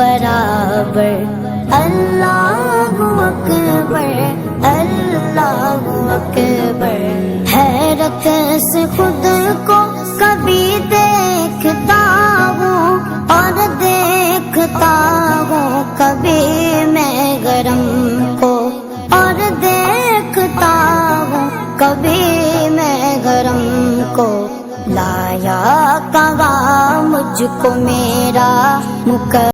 बराबर। अल्लाहु अकबर, अल्लाहु अकबर। हैरत से खुद को कभी देखता हूँ और देखता हूँ कभी मैं गरम को, और देखता हूँ कभी मैं गरम को। लाया कहाँ मुझको मेरा मुकद्दर।